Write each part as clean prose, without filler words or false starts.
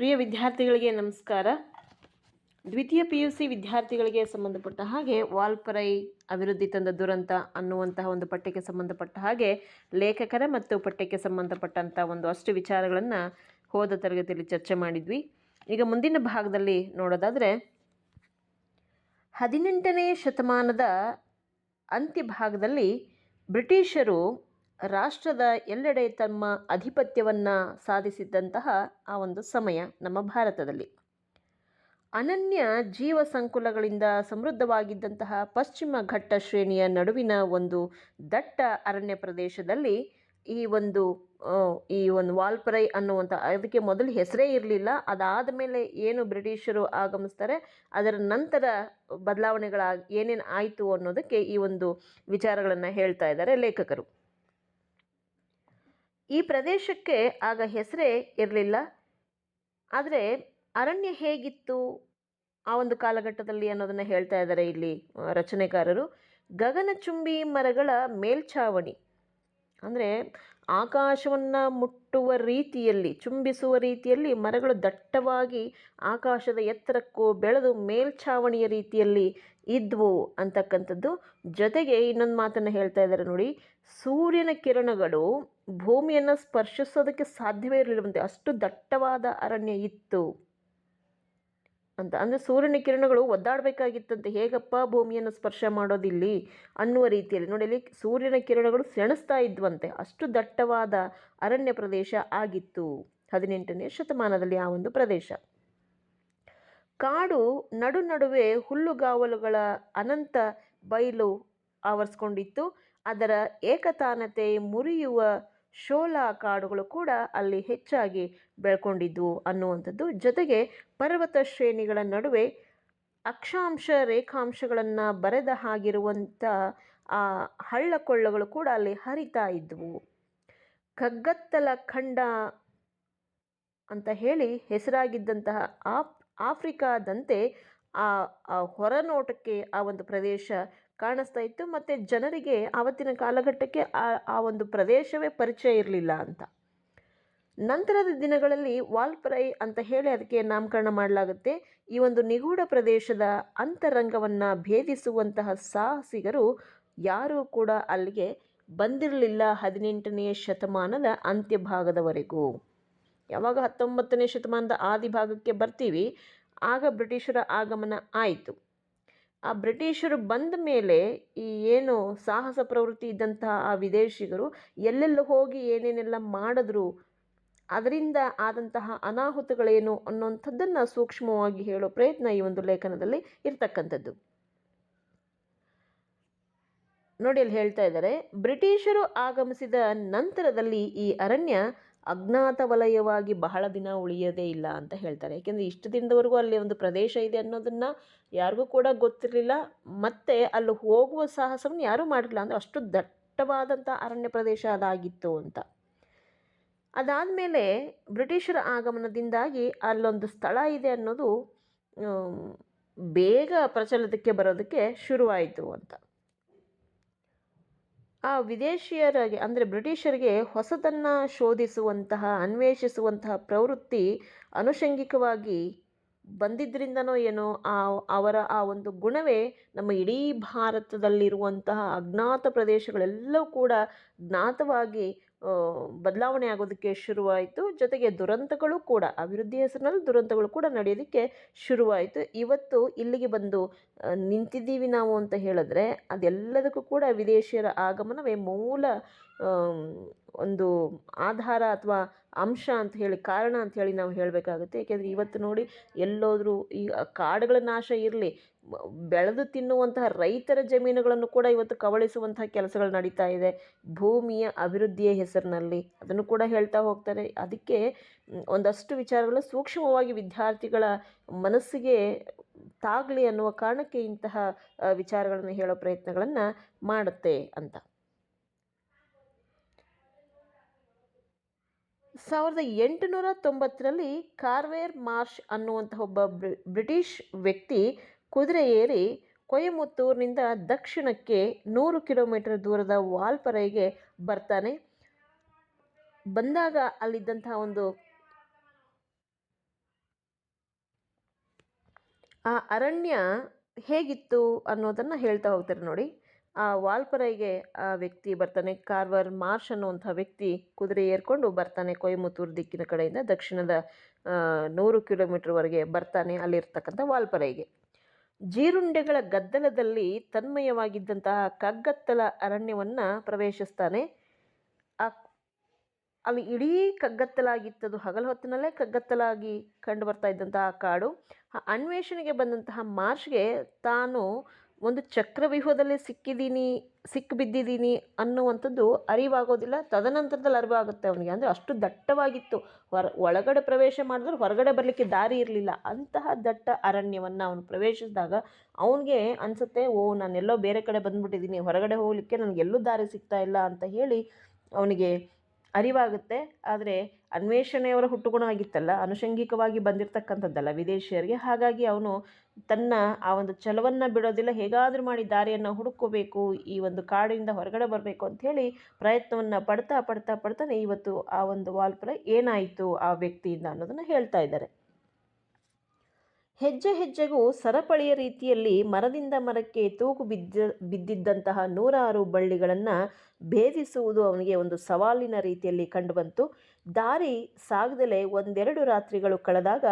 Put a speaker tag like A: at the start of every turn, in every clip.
A: ಪ್ರಿಯ ವಿದ್ಯಾರ್ಥಿಗಳಿಗೆ ನಮಸ್ಕಾರ. ದ್ವಿತೀಯ PUC ವಿದ್ಯಾರ್ಥಿಗಳಿಗೆ ಸಂಬಂಧಪಟ್ಟ ಹಾಗೆ ವಾಲ್ಪರೈ ಅಭಿವೃದ್ಧಿ ತಂದ ದುರಂತ ಅನ್ನುವಂತಹ ಒಂದು ಪಠ್ಯಕ್ಕೆ ಸಂಬಂಧಪಟ್ಟ ಹಾಗೆ ಲೇಖಕರ ಮತ್ತು ಪಠ್ಯಕ್ಕೆ ಸಂಬಂಧಪಟ್ಟಂಥ ಅಷ್ಟು ವಿಚಾರಗಳನ್ನು ಹೋದ ತರಗತಿಯಲ್ಲಿ ಚರ್ಚೆ ಮಾಡಿದ್ವಿ. ಈಗ ಮುಂದಿನ ಭಾಗದಲ್ಲಿ ನೋಡೋದಾದರೆ 18ನೇ ಶತಮಾನದ ಅಂತ್ಯಭಾಗದಲ್ಲಿ ಬ್ರಿಟಿಷರು ರಾಷ್ಟ್ರದ ಎಲ್ಲೆಡೆ ತಮ್ಮ ಅಧಿಪತ್ಯವನ್ನು ಸಾಧಿಸಿದ್ದಂತಹ ಆ ಒಂದು ಸಮಯ ನಮ್ಮ ಭಾರತದಲ್ಲಿ. ಅನನ್ಯ ಜೀವ ಸಂಕುಲಗಳಿಂದ ಸಮೃದ್ಧವಾಗಿದ್ದಂತಹ ಪಶ್ಚಿಮ ಘಟ್ಟ ಶ್ರೇಣಿಯ ನಡುವಿನ ಒಂದು ದಟ್ಟ ಅರಣ್ಯ ಪ್ರದೇಶದಲ್ಲಿ ಈ ಒಂದು ವಾಲ್ಪರೈ ಅನ್ನುವಂಥ, ಅದಕ್ಕೆ ಮೊದಲು ಹೆಸರೇ ಇರಲಿಲ್ಲ. ಅದಾದ ಮೇಲೆ ಏನು ಬ್ರಿಟಿಷರು ಆಗಮಿಸ್ತಾರೆ ಅದರ ನಂತರ ಏನೇನು ಆಯಿತು ಅನ್ನೋದಕ್ಕೆ ಈ ಒಂದು ವಿಚಾರಗಳನ್ನು ಹೇಳ್ತಾ ಇದ್ದಾರೆ ಲೇಖಕರು. ಈ ಪ್ರದೇಶಕ್ಕೆ ಆಗ ಹೆಸರೇ ಇರಲಿಲ್ಲ. ಆದರೆ ಅರಣ್ಯ ಹೇಗಿತ್ತು ಆ ಒಂದು ಕಾಲಘಟ್ಟದಲ್ಲಿ ಅನ್ನೋದನ್ನು ಹೇಳ್ತಾ ಇದ್ದಾರೆ ಇಲ್ಲಿ ರಚನೆಕಾರರು. ಗಗನಚುಂಬಿ ಮರಗಳ ಮೇಲ್ಛಾವಣಿ, ಅಂದರೆ ಆಕಾಶವನ್ನು ಮುಟ್ಟುವ ರೀತಿಯಲ್ಲಿ, ಚುಂಬಿಸುವ ರೀತಿಯಲ್ಲಿ ಮರಗಳು ದಟ್ಟವಾಗಿ ಆಕಾಶದ ಎತ್ತರಕ್ಕೂ ಬೆಳೆದು ಮೇಲ್ಛಾವಣಿಯ ರೀತಿಯಲ್ಲಿ ಇದ್ವು ಅಂತಕ್ಕಂಥದ್ದು. ಜೊತೆಗೆ ಇನ್ನೊಂದು ಮಾತನ್ನು ಹೇಳ್ತಾ ಇದ್ದಾರೆ ನೋಡಿ, ಸೂರ್ಯನ ಕಿರಣಗಳು ಭೂಮಿಯನ್ನು ಸ್ಪರ್ಶಿಸೋದಕ್ಕೆ ಸಾಧ್ಯವೇ ಇರಲಿಲ್ಲವಂತೆ, ಅಷ್ಟು ದಟ್ಟವಾದ ಅರಣ್ಯ ಇತ್ತು ಅಂತ. ಅಂದರೆ ಸೂರ್ಯನ ಕಿರಣಗಳು ಒದ್ದಾಡಬೇಕಾಗಿತ್ತಂತೆ, ಹೇಗಪ್ಪ ಭೂಮಿಯನ್ನು ಸ್ಪರ್ಶ ಮಾಡೋದಿಲ್ಲಿ ಅನ್ನುವ ರೀತಿಯಲ್ಲಿ. ನೋಡಿ, ಇಲ್ಲಿ ಸೂರ್ಯನ ಕಿರಣಗಳು ಸೆಣಸ್ತಾ ಇದ್ವಂತೆ, ಅಷ್ಟು ದಟ್ಟವಾದ ಅರಣ್ಯ ಪ್ರದೇಶ ಆಗಿತ್ತು 18ನೇ ಶತಮಾನದಲ್ಲಿ ಆ ಒಂದು ಪ್ರದೇಶ. ಕಾಡು ನಡುವೆ ಹುಲ್ಲುಗಾವಲುಗಳ ಅನಂತ ಬಯಲು ಆವರಿಸ್ಕೊಂಡಿತ್ತು. ಅದರ ಏಕತಾನತೆ ಮುರಿಯುವ ಶೋಲಾ ಕಾಡುಗಳು ಕೂಡ ಅಲ್ಲಿ ಹೆಚ್ಚಾಗಿ ಬೆಳ್ಕೊಂಡಿದ್ವು ಅನ್ನುವಂಥದ್ದು. ಜೊತೆಗೆ ಪರ್ವತ ಶ್ರೇಣಿಗಳ ನಡುವೆ ಅಕ್ಷಾಂಶ ರೇಖಾಂಶಗಳನ್ನು ಬರೆದ ಹಾಗಿರುವಂಥ ಆ ಹಳ್ಳಕೊಳ್ಳಗಳು ಕೂಡ ಅಲ್ಲಿ ಹರಿತಾ ಇದ್ವು. ಕಗ್ಗತ್ತಲ ಖಂಡ ಅಂತ ಹೇಳಿ ಹೆಸರಾಗಿದ್ದಂತಹ ಆಫ್ರಿಕಾದಂತೆ ಆ ಹೊರನೋಟಕ್ಕೆ ಆ ಒಂದು ಪ್ರದೇಶ ಕಾಣಿಸ್ತಾ ಇತ್ತು. ಮತ್ತು ಜನರಿಗೆ ಆವತ್ತಿನ ಕಾಲಘಟ್ಟಕ್ಕೆ ಆ ಒಂದು ಪ್ರದೇಶವೇ ಪರಿಚಯ ಇರಲಿಲ್ಲ ಅಂತ. ನಂತರದ ದಿನಗಳಲ್ಲಿ ವಾಲ್ಪರೈ ಅಂತ ಹೇಳಿ ಅದಕ್ಕೆ ನಾಮಕರಣ ಮಾಡಲಾಗುತ್ತೆ. ಈ ಒಂದು ನಿಗೂಢ ಪ್ರದೇಶದ ಅಂತರಂಗವನ್ನು ಭೇದಿಸುವಂತಹ ಸಾಹಸಿಗರು ಯಾರೂ ಕೂಡ ಅಲ್ಲಿಗೆ ಬಂದಿರಲಿಲ್ಲ 18ನೇ ಶತಮಾನದ ಅಂತ್ಯಭಾಗದವರೆಗೂ. ಯಾವಾಗ 19ನೇ ಶತಮಾನದ ಆದಿಭಾಗಕ್ಕೆ ಬರ್ತೀವಿ ಆಗ ಬ್ರಿಟಿಷರ ಆಗಮನ ಆಯಿತು. ಆ ಬ್ರಿಟಿಷರು ಬಂದ ಮೇಲೆ ಈ ಏನು ಸಾಹಸ ಪ್ರವೃತ್ತಿ ಇದ್ದಂತಹ ಆ ವಿದೇಶಿಗರು ಎಲ್ಲೆಲ್ಲ ಹೋಗಿ ಏನೇನೆಲ್ಲ ಮಾಡಿದ್ರು, ಅದರಿಂದ ಆದಂತಹ ಅನಾಹುತಗಳೇನು ಅನ್ನೋಂಥದ್ದನ್ನು ಸೂಕ್ಷ್ಮವಾಗಿ ಹೇಳೋ ಪ್ರಯತ್ನ ಈ ಒಂದು ಲೇಖನದಲ್ಲಿ ಇರ್ತಕ್ಕಂಥದ್ದು. ನೋಡಿ, ಅಲ್ಲಿ ಹೇಳ್ತಾ ಇದ್ದಾರೆ, ಬ್ರಿಟಿಷರು ಆಗಮಿಸಿದ ನಂತರದಲ್ಲಿ ಈ ಅರಣ್ಯ ಅಜ್ಞಾತ ವಲಯವಾಗಿ ಬಹಳ ದಿನ ಉಳಿಯೋದೇ ಇಲ್ಲ ಅಂತ ಹೇಳ್ತಾರೆ. ಏಕೆಂದರೆ ಇಷ್ಟು ದಿನದವರೆಗೂ ಅಲ್ಲಿ ಒಂದು ಪ್ರದೇಶ ಇದೆ ಅನ್ನೋದನ್ನು ಯಾರಿಗೂ ಕೂಡ ಗೊತ್ತಿರಲಿಲ್ಲ. ಮತ್ತು ಅಲ್ಲಿ ಹೋಗುವ ಸಾಹಸವನ್ನು ಯಾರೂ ಮಾಡಿರಲಿಲ್ಲ, ಅಂದರೆ ಅಷ್ಟು ದಟ್ಟವಾದಂಥ ಅರಣ್ಯ ಪ್ರದೇಶ ಅದಾಗಿತ್ತು ಅಂತ. ಅದಾದಮೇಲೆ ಬ್ರಿಟಿಷರ ಆಗಮನದಿಂದಾಗಿ ಅಲ್ಲೊಂದು ಸ್ಥಳ ಇದೆ ಅನ್ನೋದು ಬೇಗ ಪ್ರಚಲಿತಕ್ಕೆ ಬರೋದಕ್ಕೆ ಶುರುವಾಯಿತು ಅಂತ. ಆ ವಿದೇಶಿಯರಿಗೆ, ಅಂದರೆ ಬ್ರಿಟಿಷರಿಗೆ ಹೊಸದನ್ನು ಶೋಧಿಸುವಂತಹ, ಅನ್ವೇಷಿಸುವಂತಹ ಪ್ರವೃತ್ತಿ ಅನುಷಂಗಿಕವಾಗಿ ಬಂದಿದ್ದರಿಂದನೋ ಏನೋ ಅವರ ಆ ಒಂದು ಗುಣವೇ ನಮ್ಮ ಇಡೀ ಭಾರತದಲ್ಲಿರುವಂತಹ ಅಜ್ಞಾತ ಪ್ರದೇಶಗಳೆಲ್ಲವೂ ಕೂಡ ಜ್ಞಾತವಾಗಿ ಬದಲಾವಣೆ ಆಗೋದಕ್ಕೆ ಶುರುವಾಯಿತು. ಜೊತೆಗೆ ದುರಂತಗಳು ಕೂಡ, ಅಭಿವೃದ್ಧಿ ಹೆಸರಿನಲ್ಲಿ ದುರಂತಗಳು ಕೂಡ ನಡೆಯೋದಕ್ಕೆ ಶುರುವಾಯಿತು. ಇವತ್ತು ಇಲ್ಲಿಗೆ ಬಂದು ನಿಂತಿದ್ದೀವಿ ನಾವು ಅಂತ ಹೇಳಿದ್ರೆ ಅದೆಲ್ಲದಕ್ಕೂ ಕೂಡ ವಿದೇಶಿಯರ ಆಗಮನವೇ ಮೂಲ ಒಂದು ಆಧಾರ ಅಥವಾ ಅಂಶ ಅಂತ ಹೇಳಿ, ಕಾರಣ ಅಂತ ಹೇಳಿ ನಾವು ಹೇಳಬೇಕಾಗುತ್ತೆ. ಏಕೆಂದರೆ ಇವತ್ತು ನೋಡಿ, ಎಲ್ಲೋದ್ರೂ ಈ ಕಾಡುಗಳ ನಾಶ ಇರಲಿ, ಬೆಳೆದು ತಿನ್ನುವಂತಹ ರೈತರ ಜಮೀನುಗಳನ್ನು ಕೂಡ ಇವತ್ತು ಕಬಳಿಸುವಂತಹ ಕೆಲಸಗಳು ನಡೀತಾ ಇದೆ ಭೂಮಿಯ ಅಭಿವೃದ್ಧಿಯ ಹೆಸರಿನಲ್ಲಿ. ಅದನ್ನು ಕೂಡ ಹೇಳ್ತಾ ಹೋಗ್ತಾರೆ. ಅದಕ್ಕೆ ಒಂದಷ್ಟು ವಿಚಾರಗಳು ಸೂಕ್ಷ್ಮವಾಗಿ ವಿದ್ಯಾರ್ಥಿಗಳ ಮನಸ್ಸಿಗೆ ತಾಗಲಿ ಅನ್ನುವ ಕಾರಣಕ್ಕೆ ಇಂತಹ ವಿಚಾರಗಳನ್ನು ಹೇಳೋ ಪ್ರಯತ್ನಗಳನ್ನು ಮಾಡುತ್ತೆ ಅಂತ. 1890ರಲ್ಲಿ ಕಾರ್ವೇರ್ ಮಾರ್ಷ್ ಅನ್ನುವಂತಹ ಒಬ್ಬ ಬ್ರಿಟಿಷ್ ವ್ಯಕ್ತಿ ಕುದುರೆ ಏರಿ ಕೊಯಮತ್ತೂರಿನಿಂದ ದಕ್ಷಿಣಕ್ಕೆ 100 ಕಿಲೋಮೀಟರ್ ದೂರದ ವಾಲ್ಪರೈಗೆ ಬರ್ತಾನೆ. ಬಂದಾಗ ಅಲ್ಲಿದ್ದಂತಹ ಒಂದು ಆ ಅರಣ್ಯ ಹೇಗಿತ್ತು ಅನ್ನೋದನ್ನು ಹೇಳ್ತಾ ಹೋಗ್ತಾರೆ ನೋಡಿ. ಆ ವಾಲ್ಪರೈಗೆ ಆ ವ್ಯಕ್ತಿ ಬರ್ತಾನೆ, ಕಾರ್ವರ್ ಮಾರ್ಷ್ ಅನ್ನುವಂಥ ವ್ಯಕ್ತಿ ಕುದುರೆ ಏರ್ಕೊಂಡು ಬರ್ತಾನೆ ಕೊಯಮತ್ತೂರು ದಿಕ್ಕಿನ ಕಡೆಯಿಂದ ದಕ್ಷಿಣದ 100 ಕಿಲೋಮೀಟರ್ವರೆಗೆ ಬರ್ತಾನೆ ಅಲ್ಲಿರ್ತಕ್ಕಂಥ ವಾಲ್ಪರೈಗೆ. ಜೀರುಂಡೆಗಳ ಗದ್ದಲದಲ್ಲಿ ತನ್ಮಯವಾಗಿದ್ದಂತಹ ಕಗ್ಗತ್ತಲ ಅರಣ್ಯವನ್ನು ಪ್ರವೇಶಿಸ್ತಾನೆ. ಆ ಅಲ್ಲಿ ಇಡೀ ಕಗ್ಗತ್ತಲಾಗಿತ್ತದು, ಹಗಲು ಹೊತ್ತಿನಲ್ಲೇ ಕಗ್ಗತ್ತಲಾಗಿ ಕಂಡು ಬರ್ತಾ ಇದ್ದಂತಹ ಕಾಡು. ಆ ಅನ್ವೇಷಣೆಗೆ ಬಂದಂತಹ ಮಾರ್ಷ್ಗೆ ತಾನು ಒಂದು ಚಕ್ರವ್ಯೂಹದಲ್ಲಿ ಸಿಕ್ಕಿಬಿದ್ದಿದ್ದೀನಿ ಅನ್ನುವಂಥದ್ದು ಅರಿವಾಗೋದಿಲ್ಲ. ತದನಂತರದಲ್ಲಿ ಅರಿವಾಗುತ್ತೆ ಅವನಿಗೆ. ಅಂದರೆ ಅಷ್ಟು ದಟ್ಟವಾಗಿತ್ತು, ಒಳಗಡೆ ಪ್ರವೇಶ ಮಾಡಿದ್ರೆ ಹೊರಗಡೆ ಬರಲಿಕ್ಕೆ ದಾರಿ ಇರಲಿಲ್ಲ. ಅಂತಹ ದಟ್ಟ ಅರಣ್ಯವನ್ನು ಅವನು ಪ್ರವೇಶಿಸಿದಾಗ ಅವನಿಗೆ ಅನಿಸುತ್ತೆ, ಓ ನಾನೆಲ್ಲೋ ಬೇರೆ ಕಡೆ ಬಂದುಬಿಟ್ಟಿದ್ದೀನಿ, ಹೊರಗಡೆ ಹೋಗಲಿಕ್ಕೆ ನನಗೆಲ್ಲೂ ದಾರಿ ಸಿಗ್ತಾ ಇಲ್ಲ ಅಂತ ಹೇಳಿ ಅವನಿಗೆ ಅರಿವಾಗುತ್ತೆ. ಆದರೆ ಅನ್ವೇಷಣೆಯವರ ಹುಟ್ಟುಗುಣ ಆಗಿತ್ತಲ್ಲ, ಅನುಷಂಗಿಕವಾಗಿ ಬಂದಿರತಕ್ಕಂಥದ್ದಲ್ಲ ವಿದೇಶಿಯರಿಗೆ. ಹಾಗಾಗಿ ಅವನು ತನ್ನ ಆ ಒಂದು ಛಲವನ್ನು ಬಿಡೋದಿಲ್ಲ, ಹೇಗಾದರೂ ಮಾಡಿ ದಾರಿಯನ್ನು ಹುಡುಕೋಬೇಕು, ಈ ಒಂದು ಕಾಡಿನಿಂದ ಹೊರಗಡೆ ಬರಬೇಕು ಅಂಥೇಳಿ ಪ್ರಯತ್ನವನ್ನು ಪಡ್ತಾನೆ. ಇವತ್ತು ಆ ಒಂದು ವಾಲ್ಪರೈ ಏನಾಯಿತು ಆ ವ್ಯಕ್ತಿಯಿಂದ ಅನ್ನೋದನ್ನು ಹೇಳ್ತಾ ಇದ್ದಾರೆ. ಹೆಜ್ಜೆ ಹೆಜ್ಜೆಗೂ ಸರಪಳಿಯ ರೀತಿಯಲ್ಲಿ ಮರದಿಂದ ಮರಕ್ಕೆ ಬಿದ್ದಿದ್ದಂತಹ 106 ಬಳ್ಳಿಗಳನ್ನು ಭೇದಿಸುವುದು ಅವನಿಗೆ ಒಂದು ಸವಾಲಿನ ರೀತಿಯಲ್ಲಿ ಕಂಡುಬಂತು. ದಾರಿ ಸಾಗದಲೇ 1-2 ರಾತ್ರಿಗಳು ಕಳೆದಾಗ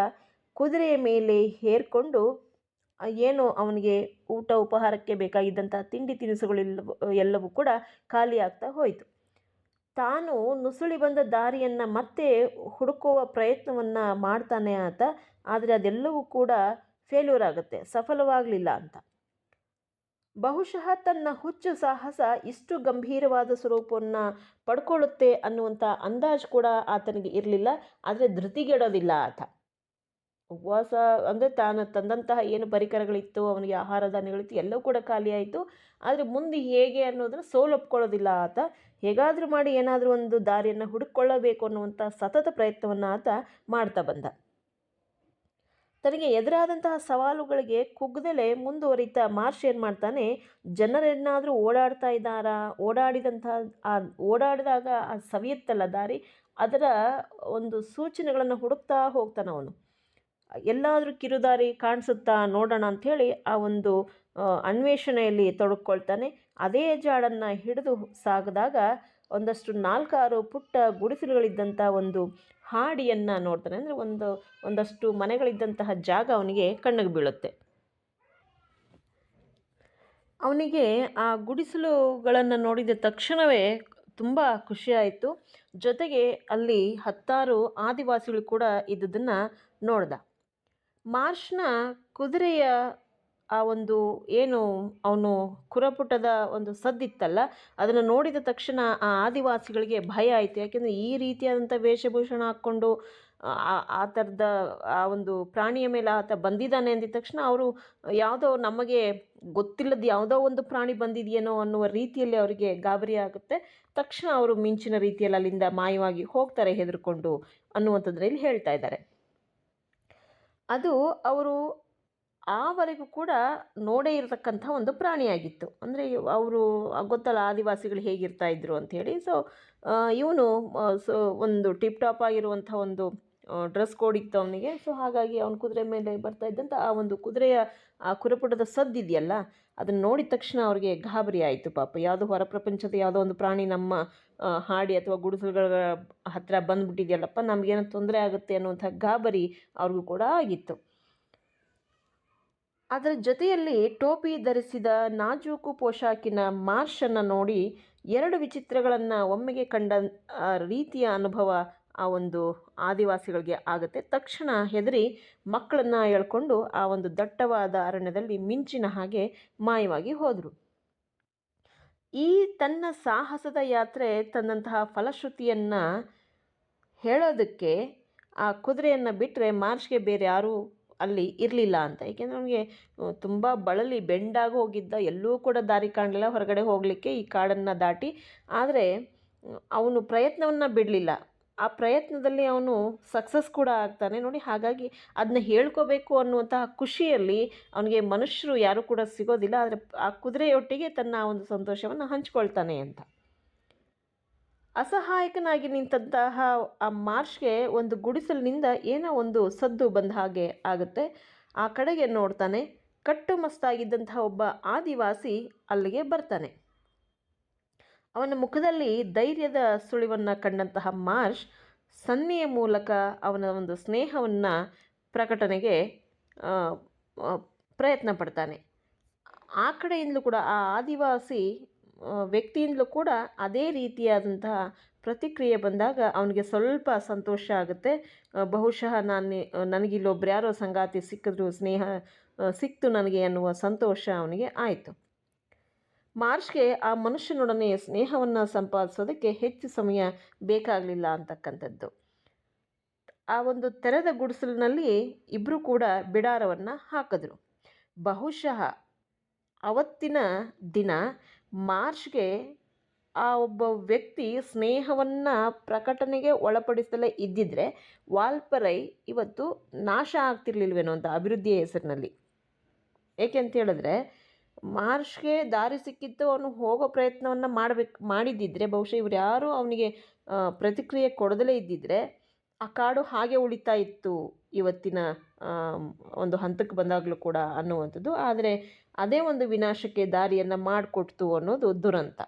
A: ಕುದುರೆಯ ಮೇಲೆ ಹೇರ್ಕೊಂಡು ಏನು ಅವನಿಗೆ ಊಟ ಉಪಹಾರಕ್ಕೆ ಬೇಕಾಗಿದ್ದಂತಹ ತಿಂಡಿ ತಿನಿಸುಗಳೆಲ್ಲವೂ ಕೂಡ ಖಾಲಿ ಆಗ್ತಾ ಹೋಯಿತು. ತಾನು ನುಸುಳಿ ಬಂದ ದಾರಿಯನ್ನು ಮತ್ತೆ ಹುಡುಕುವ ಪ್ರಯತ್ನವನ್ನು ಮಾಡ್ತಾನೆ ಆತ. ಆದರೆ ಅದೆಲ್ಲವೂ ಕೂಡ ಫೇಲ್ಯೂರ್ ಆಗುತ್ತೆ, ಸಫಲವಾಗಲಿಲ್ಲ ಅಂತ. ಬಹುಶಃ ತನ್ನ ಹುಚ್ಚು ಸಾಹಸ ಇಷ್ಟು ಗಂಭೀರವಾದ ಸ್ವರೂಪವನ್ನು ಪಡ್ಕೊಳ್ಳುತ್ತೆ ಅನ್ನುವಂಥ ಅಂದಾಜು ಕೂಡ ಆತನಿಗೆ ಇರಲಿಲ್ಲ. ಆದರೆ ಧೃತಿಗೆಡೋದಿಲ್ಲ ಆತ. ಉಪವಾಸ ಅಂದರೆ ತಾನು ತಂದಂತಹ ಏನು ಪರಿಕರಗಳಿತ್ತು, ಅವನಿಗೆ ಆಹಾರ ಧಾನ್ಯಗಳಿತ್ತು, ಎಲ್ಲವೂ ಕೂಡ ಖಾಲಿಯಾಯಿತು. ಆದರೆ ಮುಂದೆ ಹೇಗೆ ಅನ್ನೋದನ್ನು ಸೋಲೊಪ್ಕೊಳ್ಳೋದಿಲ್ಲ ಆತ. ಹೇಗಾದರೂ ಮಾಡಿ ಏನಾದರೂ ಒಂದು ದಾರಿಯನ್ನು ಹುಡುಕೊಳ್ಳಬೇಕು ಅನ್ನುವಂಥ ಸತತ ಪ್ರಯತ್ನವನ್ನು ಆತ ಮಾಡ್ತಾ ಬಂದ. ತನಗೆ ಎದುರಾದಂತಹ ಸವಾಲುಗಳಿಗೆ ಕುಗ್ಗದಲೇ ಮುಂದುವರಿತಾ ಮಾರ್ಷ್ ಏನು ಮಾಡ್ತಾನೆ, ಜನರೇನಾದರೂ ಓಡಾಡ್ತಾ ಇದ್ದಾರಾ, ಓಡಾಡಿದಾಗ ಆ ಸವಿಯುತ್ತಲ್ಲ ದಾರಿ, ಅದರ ಒಂದು ಸೂಚನೆಗಳನ್ನು ಹುಡುಕ್ತಾ ಹೋಗ್ತಾನೆ ಅವನು. ಎಲ್ಲಾದರೂ ಕಿರುದಾರಿ ಕಾಣಿಸುತ್ತಾ ನೋಡೋಣ ಅಂಥೇಳಿ ಆ ಒಂದು ಅನ್ವೇಷಣೆಯಲ್ಲಿ ತೊಡಗಿಕೊಳ್ತಾನೆ. ಅದೇ ಜಾಡನ್ನು ಹಿಡಿದು ಸಾಗಿದಾಗ ಒಂದಷ್ಟು 4-6 ಪುಟ್ಟ ಗುಡಿಸಲುಗಳಿದ್ದಂಥ ಒಂದು ಹಾಡಿಯನ್ನು ನೋಡ್ತಾನೆ. ಅಂದರೆ ಒಂದಷ್ಟು ಮನೆಗಳಿದ್ದಂತಹ ಜಾಗ ಅವನಿಗೆ ಕಣ್ಣಿಗೆ ಬೀಳುತ್ತೆ. ಅವನಿಗೆ ಆ ಗುಡಿಸಲುಗಳನ್ನು ನೋಡಿದ ತಕ್ಷಣವೇ ತುಂಬ ಖುಷಿಯಾಯಿತು. ಜೊತೆಗೆ ಅಲ್ಲಿ 10 ಆದಿವಾಸಿಗಳು ಕೂಡ ಇದ್ದುದನ್ನು ನೋಡ್ದ. ಮಾರ್ಷ್ನ ಕುದುರೆಯ ಆ ಒಂದು ಏನು ಅವನು ಕುರಪುಟದ ಒಂದು ಸದ್ದಿತ್ತಲ್ಲ, ಅದನ್ನು ನೋಡಿದ ತಕ್ಷಣ ಆ ಆದಿವಾಸಿಗಳಿಗೆ ಭಯ ಆಯಿತು. ಯಾಕೆಂದರೆ ಈ ರೀತಿಯಾದಂಥ ವೇಷಭೂಷಣ ಹಾಕ್ಕೊಂಡು ಆ ಥರದ ಆ ಒಂದು ಪ್ರಾಣಿಯ ಮೇಲೆ ಆತ ಬಂದಿದ್ದಾನೆ ಅಂದಿದ ತಕ್ಷಣ ಅವರು ಯಾವುದೋ ನಮಗೆ ಗೊತ್ತಿಲ್ಲದ ಯಾವುದೋ ಒಂದು ಪ್ರಾಣಿ ಬಂದಿದೆಯೇನೋ ಅನ್ನುವ ರೀತಿಯಲ್ಲಿ ಅವರಿಗೆ ಗಾಬರಿ ಆಗುತ್ತೆ. ತಕ್ಷಣ ಅವರು ಮಿಂಚಿನ ರೀತಿಯಲ್ಲಿ ಅಲ್ಲಿಂದ ಮಾಯವಾಗಿ ಹೋಗ್ತಾರೆ ಹೆದರ್ಕೊಂಡು ಅನ್ನುವಂಥದ್ರಲ್ಲಿ ಹೇಳ್ತಾ ಇದ್ದಾರೆ. ಅದು ಅವರು ಆವರೆಗೂ ಕೂಡ ನೋಡೇ ಇರತಕ್ಕಂಥ ಒಂದು ಪ್ರಾಣಿಯಾಗಿತ್ತು. ಅಂದರೆ ಅವರು ಗೊತ್ತಲ್ಲ ಆದಿವಾಸಿಗಳು ಹೇಗಿರ್ತಾ ಇದ್ರು ಅಂಥೇಳಿ. ಸೊ ಇವನು ಒಂದು ಟಿಪ್ ಟಾಪ್ ಆಗಿರುವಂಥ ಒಂದು ಡ್ರೆಸ್ ಕೋಡ್ ಇತ್ತು ಅವನಿಗೆ. ಸೊ ಹಾಗಾಗಿ ಅವನ ಕುದುರೆ ಮೇಲೆ ಬರ್ತಾ ಇದ್ದಂಥ ಆ ಒಂದು ಕುದುರೆಯ ಆ ಕುರಪುಟದ ಸದ್ದಿದೆಯಲ್ಲ, ಅದನ್ನು ನೋಡಿದ ತಕ್ಷಣ ಅವ್ರಿಗೆ ಗಾಬರಿ ಆಯಿತು. ಪಾಪ ಯಾವುದೋ ಹೊರ ಪ್ರಪಂಚದ ಯಾವುದೋ ಒಂದು ಪ್ರಾಣಿ ನಮ್ಮ ಹಾಡಿ ಅಥವಾ ಗುಡಿಸಲುಗಳ ಹತ್ತಿರ ಬಂದುಬಿಟ್ಟಿದೆಯಲ್ಲಪ್ಪ, ನಮಗೇನೋ ತೊಂದರೆ ಆಗುತ್ತೆ ಅನ್ನುವಂಥ ಗಾಬರಿ ಅವ್ರಿಗೂ ಕೂಡ ಆಗಿತ್ತು. ಅದರ ಜೊತೆಯಲ್ಲಿ ಟೋಪಿ ಧರಿಸಿದ ನಾಜೂಕು ಪೋಷಾಕಿನ ಮಾರ್ಷನ್ನು ನೋಡಿ 2 ವಿಚಿತ್ರಗಳನ್ನು ಒಮ್ಮೆಗೆ ಕಂಡ ರೀತಿಯ ಅನುಭವ ಆ ಒಂದು ಆದಿವಾಸಿಗಳಿಗೆ ಆಗುತ್ತೆ. ತಕ್ಷಣ ಹೆದರಿ ಮಕ್ಕಳನ್ನು ಎಳ್ಕೊಂಡು ಆ ಒಂದು ದಟ್ಟವಾದ ಅರಣ್ಯದಲ್ಲಿ ಮಿಂಚಿನ ಹಾಗೆ ಮಾಯವಾಗಿ ಹೋದರು. ಈ ತನ್ನ ಸಾಹಸದ ಯಾತ್ರೆ ತಂದಂತಹ ಫಲಶ್ರುತಿಯನ್ನು ಹೇಳೋದಕ್ಕೆ ಆ ಕುದುರೆಯನ್ನು ಬಿಟ್ಟರೆ ಮಾರ್ಷ್ಗೆ ಬೇರೆ ಯಾರೂ ಅಲ್ಲಿ ಇರಲಿಲ್ಲ ಅಂತ. ಏಕೆಂದರೆ ಅವನಿಗೆ ತುಂಬ ಬಳಲಿ ಬೆಂಡಾಗಿ ಹೋಗಿದ್ದ, ಎಲ್ಲೂ ಕೂಡ ದಾರಿ ಕಾಣಲಿಲ್ಲ ಹೊರಗಡೆ ಹೋಗಲಿಕ್ಕೆ ಈ ಕಾಡನ್ನು ದಾಟಿ. ಆದರೆ ಅವನು ಪ್ರಯತ್ನವನ್ನು ಬಿಡಲಿಲ್ಲ. ಆ ಪ್ರಯತ್ನದಲ್ಲಿ ಅವನು ಸಕ್ಸಸ್ ಕೂಡ ಆಗ್ತಾನೆ ನೋಡಿ. ಹಾಗಾಗಿ ಅದನ್ನ ಹೇಳ್ಕೋಬೇಕು ಅನ್ನುವಂತಹ ಖುಷಿಯಲ್ಲಿ ಅವನಿಗೆ ಮನುಷ್ಯರು ಯಾರೂ ಕೂಡ ಸಿಗೋದಿಲ್ಲ. ಆದರೆ ಆ ಕುದುರೆಯೊಟ್ಟಿಗೆ ತನ್ನ ಒಂದು ಸಂತೋಷವನ್ನು ಹಂಚ್ಕೊಳ್ತಾನೆ ಅಂತ. ಅಸಹಾಯಕನಾಗಿ ನಿಂತಹ ಆ ಮಾರ್ಷ್ಗೆ ಒಂದು ಗುಡಿಸಲಿನಿಂದ ಏನೋ ಒಂದು ಸದ್ದು ಬಂದ ಹಾಗೆ ಆಗುತ್ತೆ. ಆ ಕಡೆಗೆ ನೋಡ್ತಾನೆ. ಕಟ್ಟುಮಸ್ತಾಗಿದ್ದಂತಹ ಒಬ್ಬ ಆದಿವಾಸಿ ಅಲ್ಲಿಗೆ ಬರ್ತಾನೆ. ಅವನ ಮುಖದಲ್ಲಿ ಧೈರ್ಯದ ಸುಳಿವನ್ನು ಕಂಡಂತಹ ಮಾರ್ಷ್ ಸನ್ನೆಯ ಮೂಲಕ ಅವನ ಒಂದು ಸ್ನೇಹವನ್ನು ಪ್ರಕಟಣೆಗೆ ಆ, ಆ, ಪ್ರಯತ್ನ ಪಡ್ತಾನೆ. ಆ ಕಡೆಯಿಂದಲೂ ಕೂಡ ಆ ಆದಿವಾಸಿ ವ್ಯಕ್ತಿಯಿಂದಲೂ ಕೂಡ ಅದೇ ರೀತಿಯಾದಂತಹ ಪ್ರತಿಕ್ರಿಯೆ ಬಂದಾಗ ಅವನಿಗೆ ಸ್ವಲ್ಪ ಸಂತೋಷ ಆಗುತ್ತೆ. ಬಹುಶಃ ನನಗಿಲ್ಲೊಬ್ರು ಯಾರೋ ಸಂಗಾತಿ ಸಿಕ್ಕಿದ್ರು, ಸ್ನೇಹ ಸಿಕ್ತು ನನಗೆ ಅನ್ನುವ ಸಂತೋಷ ಅವನಿಗೆ ಆಯಿತು. ಮಾರ್ಷ್ಗೆ ಆ ಮನುಷ್ಯನೊಡನೆ ಸ್ನೇಹವನ್ನು ಸಂಪಾದಿಸೋದಕ್ಕೆ ಹೆಚ್ಚು ಸಮಯ ಬೇಕಾಗಲಿಲ್ಲ ಅಂತಕ್ಕಂಥದ್ದು. ಆ ಒಂದು ತೆರೆದ ಗುಡಿಸಲಿನಲ್ಲಿ ಇಬ್ಬರು ಕೂಡ ಬಿಡಾರವನ್ನು ಹಾಕಿದ್ರು. ಬಹುಶಃ ಅವತ್ತಿನ ದಿನ ಮಾರ್ಷ್ಗೆ ಆ ಒಬ್ಬ ವ್ಯಕ್ತಿ ಸ್ನೇಹವನ್ನು ಪ್ರಕಟಣೆಗೆ ಒಳಪಡಿಸಲೇ ಇದ್ದಿದ್ದರೆ ವಾಲ್ಪರೈ ಇವತ್ತು ನಾಶ ಆಗ್ತಿರ್ಲಿಲ್ವೇನೋ ಅಂತ, ಅಭಿವೃದ್ಧಿಯ ಹೆಸರಿನಲ್ಲಿ. ಏಕೆ ಅಂತ ಹೇಳಿದ್ರೆ ಮಾರ್ಷ್ಗೆ ದಾರಿ ಸಿಕ್ಕಿತ್ತು, ಅವನು ಹೋಗೋ ಪ್ರಯತ್ನವನ್ನು ಮಾಡಿದ್ದಿದ್ರೆ ಬಹುಶಃ ಇವ್ರು ಯಾರೂ ಅವನಿಗೆ ಪ್ರತಿಕ್ರಿಯೆ ಕೊಡದಲೇ ಇದ್ದಿದ್ದರೆ ಆ ಕಾಡು ಹಾಗೆ ಉಳಿತಾ ಇತ್ತು ಇವತ್ತಿನ ಒಂದು ಹಂತಕ್ಕೆ ಬಂದಾಗಲೂ ಕೂಡ ಅನ್ನುವಂಥದ್ದು. ಆದರೆ ಅದೇ ಒಂದು ವಿನಾಶಕ್ಕೆ ದಾರಿಯನ್ನು ಮಾಡಿಕೊಡ್ತು ಅನ್ನೋದು ದುರಂತ.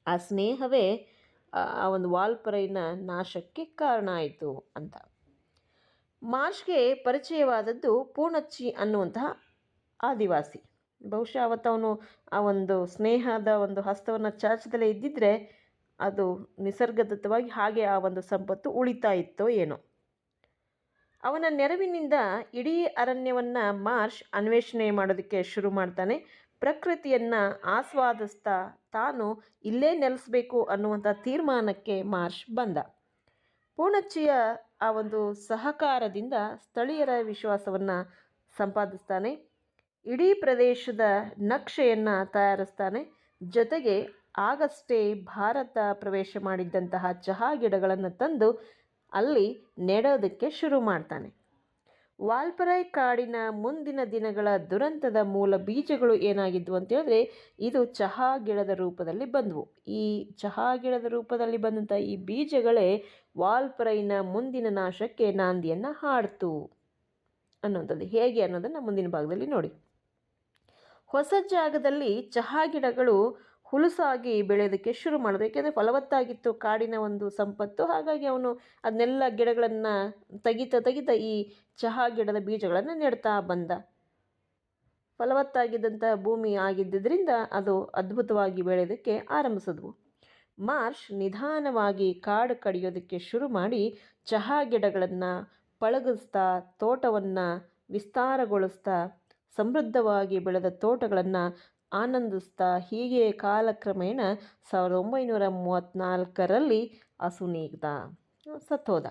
A: ಆ ಸ್ನೇಹವೇ ಆ ಒಂದು ವಾಲ್ಪರೈನ ನಾಶಕ್ಕೆ ಕಾರಣ ಆಯಿತು ಅಂತ. ಮಾರ್ಷ್ಗೆ ಪರಿಚಯವಾದದ್ದು ಪೂರ್ಣಚ್ಚಿ ಅನ್ನುವಂತಹ ಆದಿವಾಸಿ. ಬಹುಶಃ ಅವತ್ತವನು ಆ ಒಂದು ಸ್ನೇಹದ ಒಂದು ಹಸ್ತವನ್ನು ಚಾಚದಲ್ಲೇ ಇದ್ದಿದ್ದರೆ ಅದು ನಿಸರ್ಗದತ್ತವಾಗಿ ಹಾಗೆ ಆ ಒಂದು ಸಂಪತ್ತು ಉಳಿತಾ ಇತ್ತೋ ಏನೋ. ಅವನ ನೆರವಿನಿಂದ ಇಡೀ ಅರಣ್ಯವನ್ನು ಮಾರ್ಷ್ ಅನ್ವೇಷಣೆ ಮಾಡೋದಕ್ಕೆ ಶುರು ಮಾಡ್ತಾನೆ. ಪ್ರಕೃತಿಯನ್ನು ಆಸ್ವಾದಿಸ್ತಾ ತಾನು ಇಲ್ಲೇ ನೆಲೆಸಬೇಕು ಅನ್ನುವಂಥ ತೀರ್ಮಾನಕ್ಕೆ ಮಾರ್ಷ್ ಬಂದ. ಪೂರ್ಣಚ್ಚಿಯ ಆ ಒಂದು ಸಹಕಾರದಿಂದ ಸ್ಥಳೀಯರ ವಿಶ್ವಾಸವನ್ನು ಸಂಪಾದಿಸ್ತಾನೆ. ಇಡೀ ಪ್ರದೇಶದ ನಕ್ಷೆಯನ್ನು ತಯಾರಿಸ್ತಾನೆ. ಜೊತೆಗೆ ಆಗಷ್ಟೇ ಭಾರತ ಪ್ರವೇಶ ಮಾಡಿದ್ದಂತಹ ಚಹಾ ಗಿಡಗಳನ್ನು ತಂದು ಅಲ್ಲಿ ನೆಡೋದಕ್ಕೆ ಶುರು ಮಾಡ್ತಾನೆ. ವಾಲ್ಪರೈ ಕಾಡಿನ ಮುಂದಿನ ದಿನಗಳ ದುರಂತದ ಮೂಲ ಬೀಜಗಳು ಏನಾಗಿದ್ವು ಅಂತೇಳಿದ್ರೆ ಇದು ಚಹಾ ಗಿಡದ ರೂಪದಲ್ಲಿ ಬಂದವು. ಈ ಚಹಾ ಗಿಡದ ರೂಪದಲ್ಲಿ ಬಂದಂಥ ಈ ಬೀಜಗಳೇ ವಾಲ್ಪರೈನ ಮುಂದಿನ ನಾಶಕ್ಕೆ ನಾಂದಿಯನ್ನು ಹಾಡ್ತು ಅನ್ನೋಂಥದ್ದು. ಹೇಗೆ ಅನ್ನೋದನ್ನು ಮುಂದಿನ ಭಾಗದಲ್ಲಿ ನೋಡಿ. ಹೊಸ ಜಾಗದಲ್ಲಿ ಚಹಾ ಗಿಡಗಳು ಹುಲುಸಾಗಿ ಬೆಳೆಯೋದಕ್ಕೆ ಶುರು ಮಾಡೋದು. ಏಕೆಂದರೆ ಫಲವತ್ತಾಗಿತ್ತು ಕಾಡಿನ ಒಂದು ಸಂಪತ್ತು. ಹಾಗಾಗಿ ಅವನು ಅದನ್ನೆಲ್ಲ ಗಿಡಗಳನ್ನು ತೆಗಿತಾ ಈ ಚಹಾ ಗಿಡದ ಬೀಜಗಳನ್ನು ನೆಡ್ತಾ ಬಂದ. ಫಲವತ್ತಾಗಿದ್ದಂಥ ಭೂಮಿ ಆಗಿದ್ದರಿಂದ ಅದು ಅದ್ಭುತವಾಗಿ ಬೆಳೆಯೋದಕ್ಕೆ ಆರಂಭಿಸಿದ್ವು. ಮಾರ್ಷ್ ನಿಧಾನವಾಗಿ ಕಾಡು ಕಡಿಯೋದಕ್ಕೆ ಶುರು ಮಾಡಿ ಚಹಾ ಗಿಡಗಳನ್ನು ಪಳಗಿಸ್ತಾ ತೋಟವನ್ನು ವಿಸ್ತಾರಗೊಳಿಸ್ತಾ ಸಮೃದ್ಧವಾಗಿ ಬೆಳೆದ ತೋಟಗಳನ್ನು ಆನಂದಿಸ್ತಾ ಹೀಗೆ ಕಾಲಕ್ರಮೇಣ 1934ರಲ್ಲಿ ಅಸುನೀಗ್ದ, ಸತ್ತೋದ.